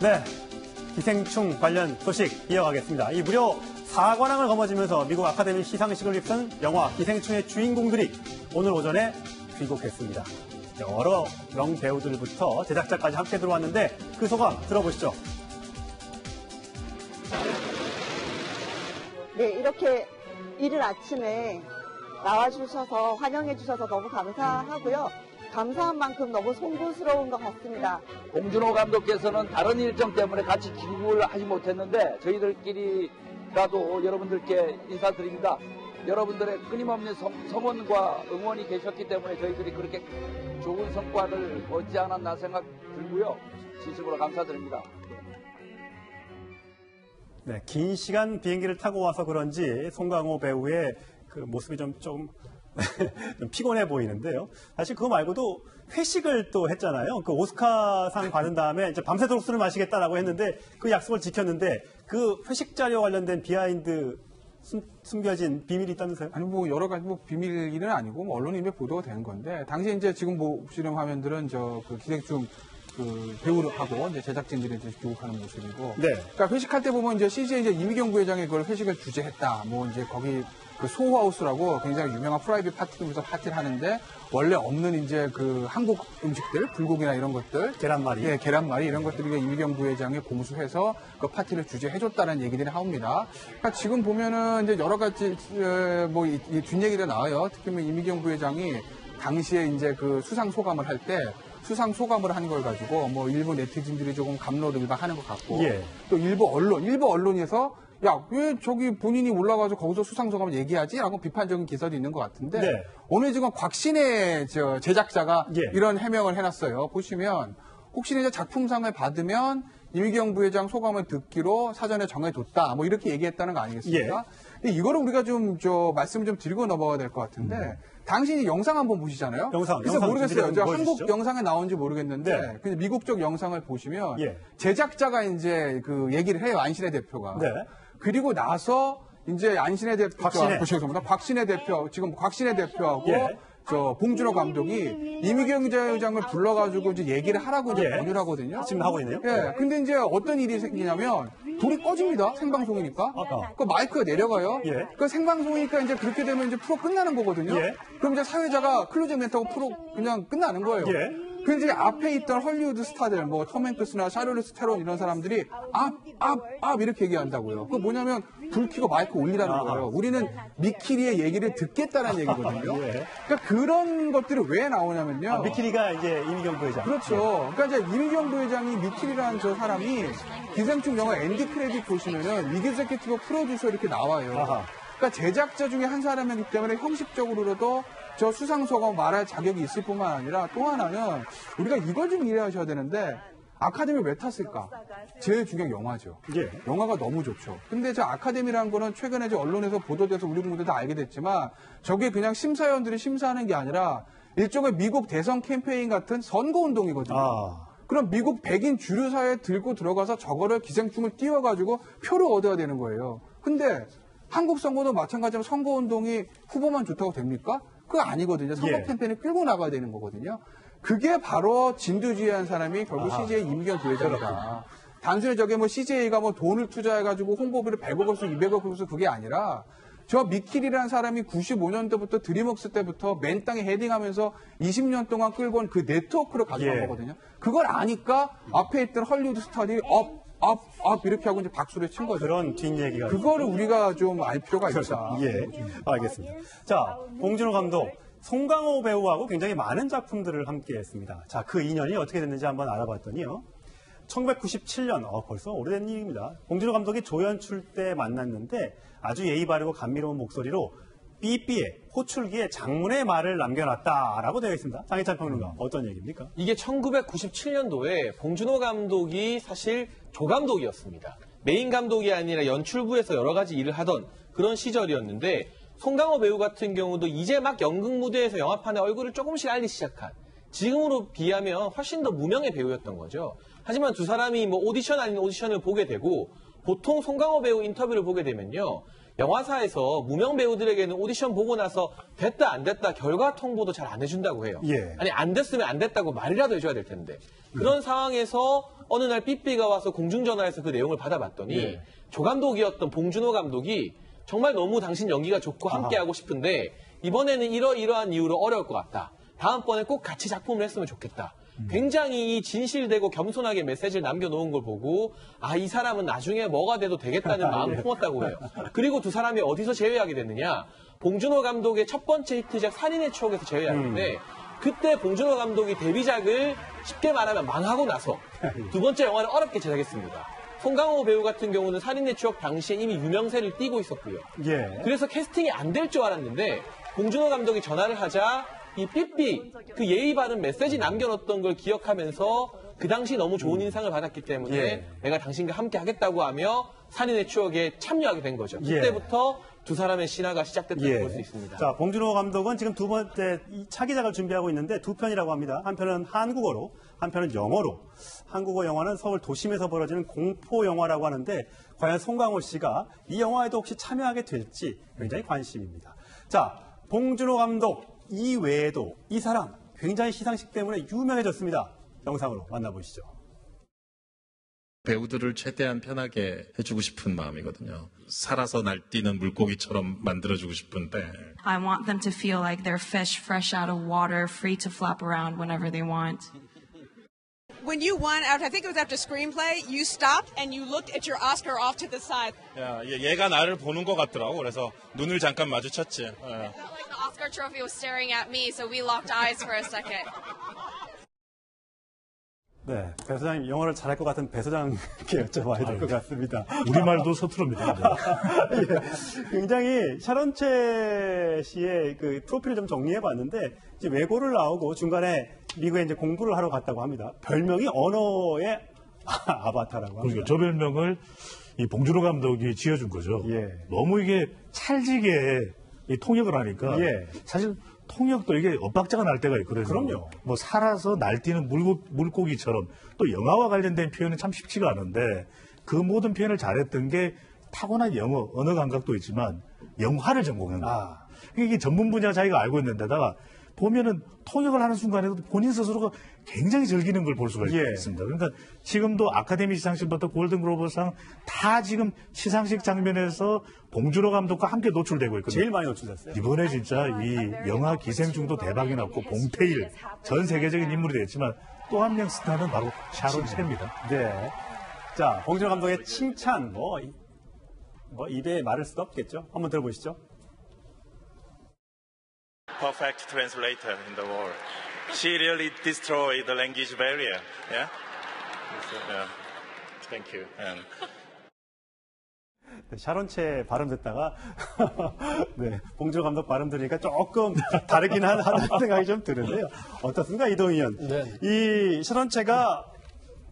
네, 기생충 관련 소식 이어가겠습니다. 이 무려 4관왕을 거머쥐면서 미국 아카데미 시상식을 휩쓴 영화 기생충의 주인공들이 오늘 오전에 귀국했습니다. 여러 명배우들부터 제작자까지 함께 들어왔는데 그 소감 들어보시죠. 네, 이렇게 이른 아침에 나와주셔서 환영해주셔서 너무 감사하고요. 감사한 만큼 너무 송구스러운 것 같습니다. 봉준호 감독께서는 다른 일정 때문에 같이 귀국을 하지 못했는데 저희들끼리라도 여러분들께 인사드립니다. 여러분들의 끊임없는 성원과 응원이 계셨기 때문에 저희들이 그렇게 좋은 성과를 얻지 않았나 생각 들고요. 진심으로 감사드립니다. 네, 긴 시간 비행기를 타고 와서 그런지 송강호 배우의 그 모습이 좀 피곤해 보이는데요. 사실 그거 말고도 회식을 또 했잖아요. 그 오스카상 받은 다음에 이제 밤새도록 술을 마시겠다라고 했는데 그 약속을 지켰는데 그 회식 자료 관련된 비하인드 숨겨진 비밀이 있다면서요? 아니 뭐 여러 가지 뭐 비밀 일은 아니고 뭐 언론에 이미 보도가 된 건데 당시 이제 지금 보시는 화면들은 그 기생충 그 배우하고 이제 제작진들이 이제 교육하는 모습이고. 네. 그러니까 회식할 때 보면 이제 CJ 이제 이미경 부회장이 그걸 회식을 주재했다. 뭐 이제 거기 그 소하우스라고 굉장히 유명한 프라이빗 파티에서 파티를 하는데 원래 없는 이제 그 한국 음식들, 불고기나 이런 것들, 계란말이, 예, 계란말이 이런 것들이 이미경 부회장이 공수해서 그 파티를 주재해줬다는 얘기들이 나옵니다. 그러니까 지금 보면은 이제 여러 가지 뭐 이 뒷얘기가 나와요. 특히 뭐 이미경 부회장이 당시에 이제 그 수상 소감을 할 때. 수상 소감을 한 걸 가지고 뭐 일부 네티즌들이 조금 갑론을박하는 것 같고 예. 또 일부 언론에서 야, 왜 저기 본인이 올라가서 거기서 수상 소감을 얘기하지? 라고 비판적인 기사도 있는 것 같은데 네. 오늘 지금 곽신혜 제작자가 예. 이런 해명을 해놨어요. 보시면 혹시 이제 작품상을 받으면 이미경 부회장 소감을 듣기로 사전에 정해뒀다. 뭐 이렇게 얘기했다는 거 아니겠습니까? 예. 근데 이거를 우리가 좀 말씀을 좀 드리고 넘어가야 될 것 같은데 당신이 영상 한번 보시잖아요. 그래서 모르겠어요. 이제 한국 영상에 나온지 모르겠는데 네. 근데 미국 쪽 영상을 보시면 예. 제작자가 이제 그 얘기를 해요. 안신혜 대표가. 네. 그리고 나서 이제 안신혜 대표가 곽신혜 대표 지금 곽신혜 대표하고 예. 봉준호 감독이 이미경 부회장을 불러가지고 이제 얘기를 하라고 이제 권유를 하거든요. 지금 하고 있네요. 예. 근데 이제 어떤 일이 생기냐면 불이 꺼집니다. 생방송이니까. 그 마이크가 내려가요. 예. 그 생방송이니까 이제 그렇게 되면 이제 프로 끝나는 거거든요. 예. 그럼 이제 사회자가 클로징 멘트하고 프로 그냥 끝나는 거예요. 예. 근데 이제 앞에 있던 헐리우드 스타들, 뭐 톰 행크스나 샤를리스 테론 이런 사람들이 앞 이렇게 얘기한다고요. 그거 뭐냐면 불 켜고 마이크 올리라는 거예요. 우리는 미키리의 얘기를 듣겠다는 얘기거든요. 예. 그러니까 그런 것들이 왜 나오냐면요. 미키리가 이제 이미경 부회장. 그렇죠. 그러니까 이제 이미경 부회장이 미키리라는 저 사람이 기생충 영화 엔드 크레딧 보시면은 이그제큐티브 프로듀서 이렇게 나와요. 아하. 그러니까 제작자 중에 한 사람이기 때문에 형식적으로도 저 수상소감 말할 자격이 있을 뿐만 아니라 또 하나는 우리가 이걸 좀 이해하셔야 되는데 아카데미 왜 탔을까? 제일 중요한 영화죠. 예. 영화가 너무 좋죠. 근데 저 아카데미라는 거는 최근에 저 언론에서 보도돼서 우리 분들 다 알게 됐지만 저게 그냥 심사위원들이 심사하는 게 아니라 일종의 미국 대선 캠페인 같은 선거운동이거든요. 그럼 미국 백인 주류사회에 들고 들어가서 저거를 기생충을 띄워가지고 표를 얻어야 되는 거예요. 근데 한국 선거도 마찬가지로 선거운동이 후보만 좋다고 됩니까? 그거 아니거든요. 선거 캠페인을 끌고 나가야 되는 거거든요. 그게 바로 진두지휘한 사람이 결국 CJ 이미경 부회장이다. 단순히 저게 뭐 CJ가 뭐 돈을 투자해가지고 홍보비를 100억을 쓰고 200억을 쓰고 그게 아니라 저 미킬이라는 사람이 95년도부터 드림웍스 때부터 맨 땅에 헤딩하면서 20년 동안 끌고 온 그 네트워크를 가져간 거거든요. 그걸 아니까 앞에 있던 헐리우드 스타들이 이렇게 하고 이제 박수를 친 거죠. 그런 뒷얘기가. 그거를 우리가 좀 알 필요가 있다. 예, 알겠습니다. 자, 봉준호 감독, 송강호 배우하고 굉장히 많은 작품들을 함께 했습니다. 자, 그 인연이 어떻게 됐는지 한번 알아봤더니요. 1997년, 벌써 오래된 일입니다. 봉준호 감독이 조연출 때 만났는데 아주 예의 바르고 감미로운 목소리로 삐삐에 호출기에 장문의 말을 남겨놨다라고 되어 있습니다. 장희찬 평론가, 어떤 얘기입니까? 이게 1997년도에 봉준호 감독이 사실 조감독이었습니다. 메인 감독이 아니라 연출부에서 여러 가지 일을 하던 그런 시절이었는데 송강호 배우 같은 경우도 이제 막 연극 무대에서 영화판에 얼굴을 조금씩 알리기 시작한 지금으로 비하면 훨씬 더 무명의 배우였던 거죠. 하지만 두 사람이 뭐 오디션 아닌 오디션을 보게 되고 보통 송강호 배우 인터뷰를 보게 되면요. 영화사에서 무명 배우들에게는 오디션 보고 나서 됐다 안 됐다 결과 통보도 잘 안 해준다고 해요. 예. 아니 안 됐으면 안 됐다고 말이라도 해줘야 될 텐데 그런 상황에서 어느 날 삐삐가 와서 공중전화해서 그 내용을 받아봤더니 예. 조감독이었던 봉준호 감독이 정말 너무 당신 연기가 좋고 함께하고 싶은데 이번에는 이러이러한 이유로 어려울 것 같다. 다음번에 꼭 같이 작품을 했으면 좋겠다. 굉장히 진실되고 겸손하게 메시지를 남겨놓은 걸 보고 아, 이 사람은 나중에 뭐가 돼도 되겠다는 마음을 품었다고 해요. 그리고 두 사람이 어디서 재회하게 됐느냐. 봉준호 감독의 첫 번째 히트작 살인의 추억에서 재회하는데 그때 봉준호 감독이 데뷔작을 쉽게 말하면 망하고 나서 두 번째 영화를 어렵게 제작했습니다. 송강호 배우 같은 경우는 살인의 추억 당시에 이미 유명세를 띠고 있었고요. 예. 그래서 캐스팅이 안 될 줄 알았는데 봉준호 감독이 전화를 하자 이 삐삐 그 예의 바른 메시지 남겨놓었던 걸 기억하면서 그 당시 너무 좋은 인상을 받았기 때문에 예. 내가 당신과 함께 하겠다고 하며 살인의 추억에 참여하게 된 거죠. 예. 그때부터 두 사람의 신화가 시작됐다고 예. 볼 수 있습니다. 자, 봉준호 감독은 지금 두 번째 차기작을 준비하고 있는데 두 편이라고 합니다. 한 편은 한국어로, 한 편은 영어로. 한국어 영화는 서울 도심에서 벌어지는 공포 영화라고 하는데 과연 송강호 씨가 이 영화에도 혹시 참여하게 될지 굉장히 관심입니다. 자, 봉준호 감독 이외에도 이 사람 굉장히 시상식 때문에 유명해졌습니다. 영상으로 만나보시죠. 배우들을 최대한 편하게 해주고 싶은 마음이거든요. 살아서 날뛰는 물고기처럼 만들어주고 싶은데 I want them to feel like they're fish fresh out of water, free to flap around whenever they want. When you won, I think it was after screenplay, you stopped and you looked at your Oscar off to the side. 야, 얘가 나를 보는 것 같더라고. 그래서 눈을 잠깐 마주쳤지. I felt like the Oscar trophy was staring at me, so we locked eyes for a second. 네, 배 소장님 영어를 잘할 것 같은 배 소장님께 여쭤봐야 될 것 같습니다. 우리말도 서투릅니다. 예, 굉장히 샤론체 씨의 그 프로필을 좀 정리해봤는데 이제 외고를 나오고 중간에 미국에 이제 공부를 하러 갔다고 합니다. 별명이 언어의 아바타라고 합니다. 그러니까 저 별명을 이 봉준호 감독이 지어준 거죠. 예. 너무 이게 찰지게 이 통역을 하니까 예. 사실 통역도 이게 엇박자가 날 때가 있거든요. 그럼요. 뭐 살아서 날뛰는 물고기처럼 또 영화와 관련된 표현은 참 쉽지가 않은데 그 모든 표현을 잘했던 게 타고난 영어, 언어 감각도 있지만 영화를 전공한 거예요. 이게 전문 분야 자기가 알고 있는 데다가 보면은 통역을 하는 순간에도 본인 스스로가 굉장히 즐기는 걸 볼 수가 있습니다. 그러니까 지금도 아카데미 시상식부터 골든글로브상 다 지금 시상식 장면에서 봉준호 감독과 함께 노출되고 있거든요. 제일 많이 노출됐어요. 이번에 진짜 이 영화 기생충도 대박이 났고 봉태일 전 세계적인 인물이 됐지만 또 한 명 스타는 바로 샤론 체입니다. 네. 자, 봉준호 감독의 칭찬 뭐 입에 말을 수도 없겠죠. 한번 들어보시죠. Perfect translator in the world. She really destroyed the language barrier. Yeah. Yeah. Thank you. And 네, 샤론체 발음 듣다가 네, 봉준호 감독 발음 들으니까 조금 다르긴 하다는 생각이 좀 드는데요. 어떻습니까, 이동희 의원? 네. 이 샤론체가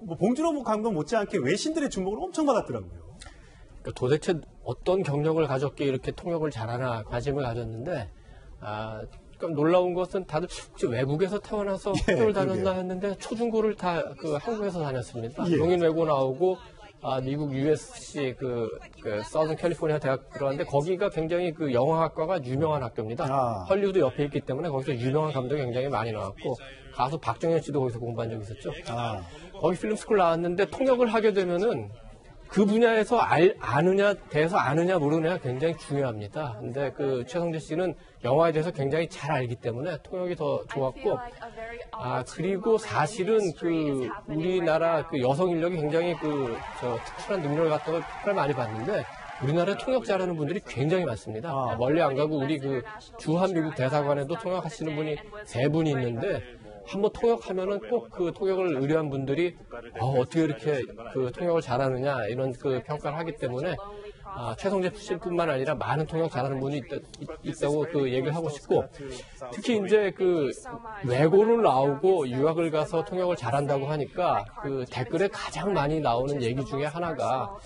뭐 봉준호 감독 못지않게 외신들의 주목을 엄청 받았더라고요. 그러니까 도대체 어떤 경력을 가졌기에 이렇게 통역을 잘하나 관심을 가졌는데 그러니까 놀라운 것은 다들 혹시 외국에서 태어나서 학교를 다녔나 했는데 초중고를 다 그 한국에서 다녔습니다. 용인 외고 나오고 미국 USC 그 서든 캘리포니아 대학 들어갔는데 거기가 굉장히 그 영화학과가 유명한 학교입니다. 헐리우드 옆에 있기 때문에 거기서 유명한 감독이 굉장히 많이 나왔고 가수 박정현 씨도 거기서 공부한 적이 있었죠. 거기 필름스쿨 나왔는데 통역을 하게 되면은 그 분야에서 아느냐, 대해서 아느냐, 모르느냐가 굉장히 중요합니다. 근데 그 최성재 씨는 영화에 대해서 굉장히 잘 알기 때문에 통역이 더 좋았고, 그리고 사실은 그 우리나라 그 여성 인력이 굉장히 특출한 능력을 갖다가 평가를 많이 받는데, 우리나라에 통역 잘하는 분들이 굉장히 많습니다. 멀리 안 가고 우리 그 주한 미국 대사관에도 통역하시는 분이 3분이 있는데, 한번 통역하면은 꼭 그 통역을 의뢰한 분들이 어떻게 이렇게 그 통역을 잘하느냐 이런 그 평가를 하기 때문에 최성재 씨뿐만 아니라 많은 통역 잘하는 분이 있다고 그 얘기를 하고 싶고 특히 이제 그 외고를 나오고 유학을 가서 통역을 잘한다고 하니까 그 댓글에 가장 많이 나오는 얘기 중에 하나가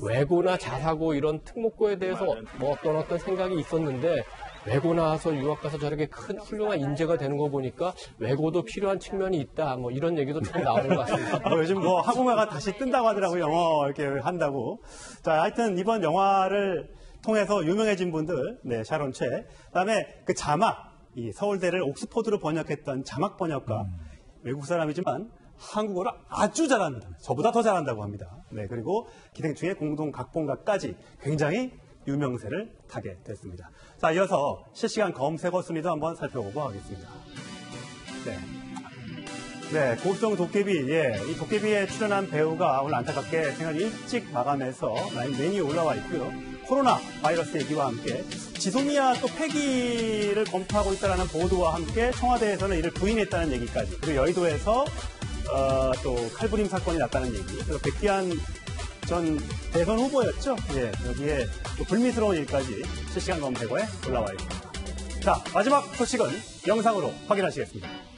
외고나 자사고 이런 특목고에 대해서 뭐 어떤 생각이 있었는데 외고 나와서 유학 가서 저렇게 큰 훌륭한 인재가 되는 거 보니까 외고도 필요한 측면이 있다. 뭐 이런 얘기도 좀 나오는 것 같습니다. 요즘 학원가가 다시 뜬다고 하더라고요. 영어 이렇게 한다고. 자, 하여튼 이번 영화를 통해서 유명해진 분들, 네, 샤론 최. 그다음에 그 자막, 이 서울대를 옥스퍼드로 번역했던 자막 번역가, 외국 사람이지만 한국어를 아주 잘합니다. 저보다 더 잘한다고 합니다. 네, 그리고 기생충의 공동 각본가까지 굉장히 유명세를 타게 됐습니다. 자, 이어서 실시간 검색어 순위도 한번 살펴보고 하겠습니다. 네, 고성 도깨비, 예, 이 도깨비에 출연한 배우가 오늘 안타깝게 생활 일찍 마감해서 메뉴에 올라와 있고요. 코로나 바이러스 얘기와 함께 지소미아 또 폐기를 검토하고 있다는 보도와 함께 청와대에서는 이를 부인했다는 얘기까지, 그리고 여의도에서 또 칼부림 사건이 났다는 얘기, 그리고 백기환 전 대선 후보였죠. 예, 여기에 또 불미스러운 일까지 실시간 검색어에 올라와 있습니다. 자, 마지막 소식은 영상으로 확인하시겠습니다.